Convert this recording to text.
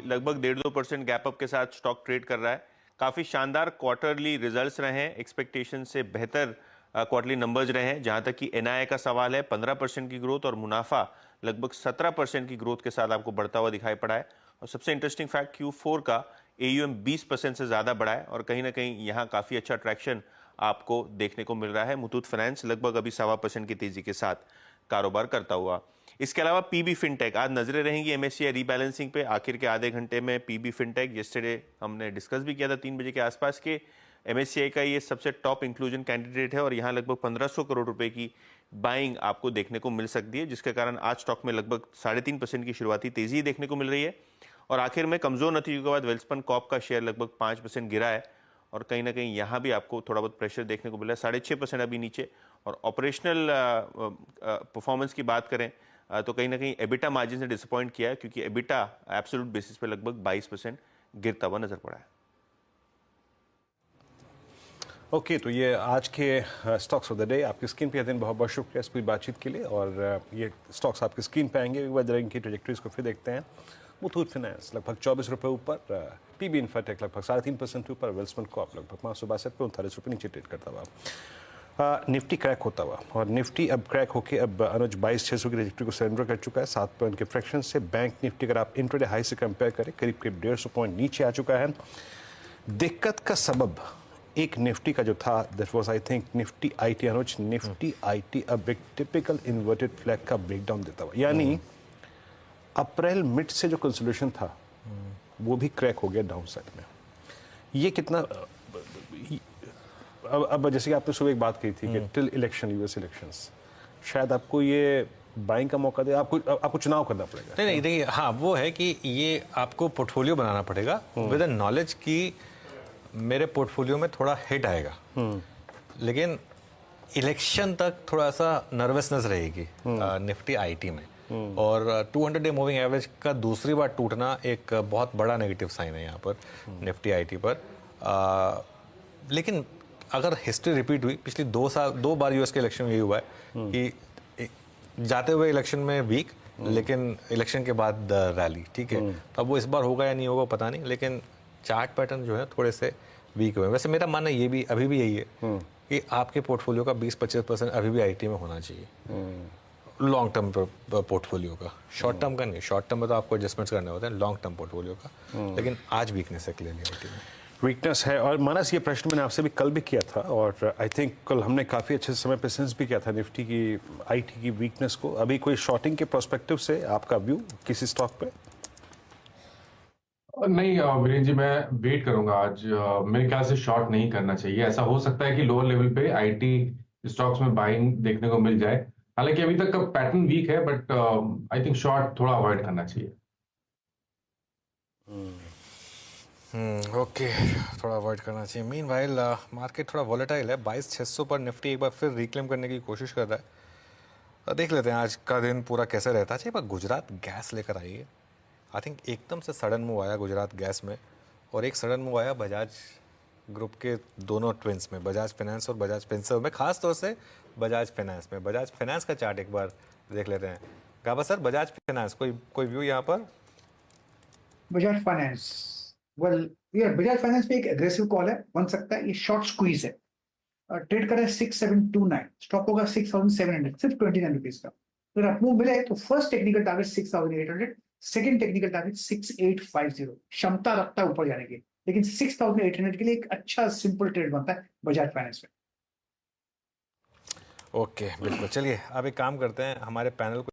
लगभग 1.5-2% gap up के साथ स्टॉक ट्रेड कर रहा है। काफी शानदार क्वार्टरली रिजल्ट्स रहे हैं, एक्सपेक्टेशन से बेहतर क्वार्टरली नंबर्स रहे हैं। जहां तक कि एनआईए का सवाल है, 15% की ग्रोथ और मुनाफा लगभग 17% की ग्रोथ के साथ आपको बढ़ता हुआ दिखाई पड़ा है। और सबसे इंटरेस्टिंग फैक्ट, Q4 का AUM 20% से ज्यादा बढ़ा है और कहीं ना कहीं यहाँ काफी अच्छा ट्रैक्शन आपको देखने को मिल रहा है। मुथूट फाइनेंस लगभग अभी 1.25% की तेजी के साथ कारोबार करता हुआ। इसके अलावा पीबी फिनटेक, आज नजरें रहेंगी MSCI रीबैलेंसिंग पे। आखिर के आधे घंटे में पीबी फिनटेक, यस्टरडे हमने डिस्कस भी किया था 3 बजे के आसपास के, MSCI का ये सबसे टॉप इंक्लूजन कैंडिडेट है और यहाँ लगभग 1500 करोड़ रुपए की बाइंग आपको देखने को मिल सकती है, जिसके कारण आज स्टॉक में लगभग 3.5% की शुरुआती तेजी देखने को मिल रही है। और आखिर में कमजोर नतीजों के बाद वेल्सपन कॉप का शेयर लगभग 5% गिरा है और कहीं ना कहीं यहाँ भी आपको थोड़ा बहुत प्रेशर देखने को मिला है, 6.5% अभी नीचे। और ऑपरेशनल परफॉर्मेंस की बात करें तो कहीं ना कहीं एबिटा मार्जिन से डिसअपॉइंट किया है, क्योंकि एबिटा एब्सोल्यूट बेसिस पे लगभग 22% गिरता हुआ नजर पड़ा है। ओके, तो ये आज के स्टॉक्स ऑफ द डे। आपकी स्क्रीन पे दिन बहुत बहुत शुक्रिया इस पूरी बातचीत के लिए। और ये स्टॉक्स आपकी स्क्रीन पे आएंगे, एक बार जरा इनकी ट्रेजेक्टरीज को फिर देखते हैं। मुथूट फाइनेंस लगभग 24 रुपये ऊपर, पीबी इन्फाटेक लगभग 3.5% ऊपर, वेल्सपन कॉप लगभग 562 पे 39 रुपये नीचे ट्रेड करता हुआ। निफ्टी क्रैक होता हुआ, और निफ्टी अब क्रैक होकर अब अनुज 22,600 की ट्रेजेक्टरी को सरेंडर कर चुका है 7 पॉइंट के फ्रैक्शन से। बैंक निफ्टी अगर आप इंट्राडे हाई से कंपेयर करें करीब 150 पॉइंट नीचे आ चुका है। दिक्कत का सबब एक निफ्टी का जो था, that was I think Nifty IT. Anuj, Nifty IT अब एक टिपिकल इन्वर्टेड फ्लैग का ब्रेकडाउन देता हुआ, यानी अप्रैल मिड से जो कंसोलिडेशन था वो भी क्रैक हो गया डाउन साइड में। ये कितना अब जैसे कि आपने सुबह एक बात कही थी कि टिल इलेक्शन, यूएस इलेक्शंस, शायद आपको ये बाइंग का मौका दे, आपको चुनाव करना पड़ेगा। नहीं देखिए, हाँ वो है कि ये आपको पोर्टफोलियो बनाना पड़ेगा विद द नॉलेज कि मेरे पोर्टफोलियो में थोड़ा हिट आएगा, लेकिन इलेक्शन तक थोड़ा सा नर्वसनेस रहेगी निफ्टी आईटी में। और 200 डे मूविंग एवरेज का दूसरी बार टूटना एक बहुत बड़ा नेगेटिव साइन है यहाँ पर निफ्टी आईटी पर। लेकिन अगर हिस्ट्री रिपीट हुई, पिछली 2 बार यूएस के इलेक्शन में यही हुआ है कि जाते हुए इलेक्शन में वीक, लेकिन इलेक्शन के बाद रैली, ठीक है। अब वो इस बार होगा या नहीं होगा पता नहीं, लेकिन चार्ट पैटर्न जो है थोड़े से वीक हुए। वैसे मेरा मानना ये भी अभी भी यही है कि आपके पोर्टफोलियो का 20-25% अभी भी आईटी में होना चाहिए, लॉन्ग टर्म पोर्टफोलियो का, शॉर्ट टर्म का नहीं। शॉर्ट टर्म में तो आपको एडजस्टमेंट्स करने होते हैं, लॉन्ग टर्म पोर्टफोलियो का। लेकिन आज वीकनेस है क्लियरली आईटी में, वीकनेस है। और मानस, ये प्रश्न मैंने आपसे भी कल भी किया था और आई थिंक कल हमने काफ़ी अच्छे समय पे सेंस भी किया था निफ्टी की आईटी की वीकनेस को। अभी कोई शॉर्टिंग के पर्सपेक्टिव से आपका व्यू किसी स्टॉक पे? नहीं वीरेंद्र जी, मैं वेट करूंगा आज। मेरे ख्याल से शॉर्ट नहीं करना चाहिए। ऐसा हो सकता है कि लोअर लेवल पे आईटी स्टॉक्स में बाइंग देखने को मिल जाए, हालांकि अभी तक का पैटर्न वीक है, बट आई थिंक शॉर्ट थोड़ा अवॉइड करना चाहिए। ओके, थोड़ा अवॉइड करना चाहिए। मीनवाइल मार्केट थोड़ा वॉलेटाइल है, 22,600 पर निफ्टी एक बार फिर रिक्लेम करने की कोशिश कर रहा है। देख लेते हैं आज का दिन पूरा कैसे रहता है। पर गुजरात गैस लेकर आई है, आई थिंक एकदम से सडन मूव आया गुजरात गैस में, और एक सडन मूव आया बजाज ग्रुप के दोनों ट्विंस में, बजाज फाइनेंस और बजाज फिनसर्व में, खास तौर से बजाज फाइनेंस में। बजाज फाइनेंस का चार्ट एक बार देख लेते हैं। गाबा सर, बजाज फाइनेंस कोई व्यू यहाँ पर? बजाज फाइनेंस, वेल यार बजाज फाइनेंस पे एक एग्रेसिव कॉल है, बन सकता है ये शॉर्ट स्क्वीज है। ट्रेड कर रहा है 6729, स्टॉप होगा 6700, सिर्फ 29 रुपीज का। अगर अप्रूव मिले तो first technical target 6800, second technical target 6850। क्षमता रखता है ऊपर जाने की, लेकिन 6800 के लिए एक अच्छा सिंपल ट्रेड बनता है बजाज फाइनेंस में। ओके, बिल्कुल। चलिए अब एक काम करते हैं, हमारे पैनल को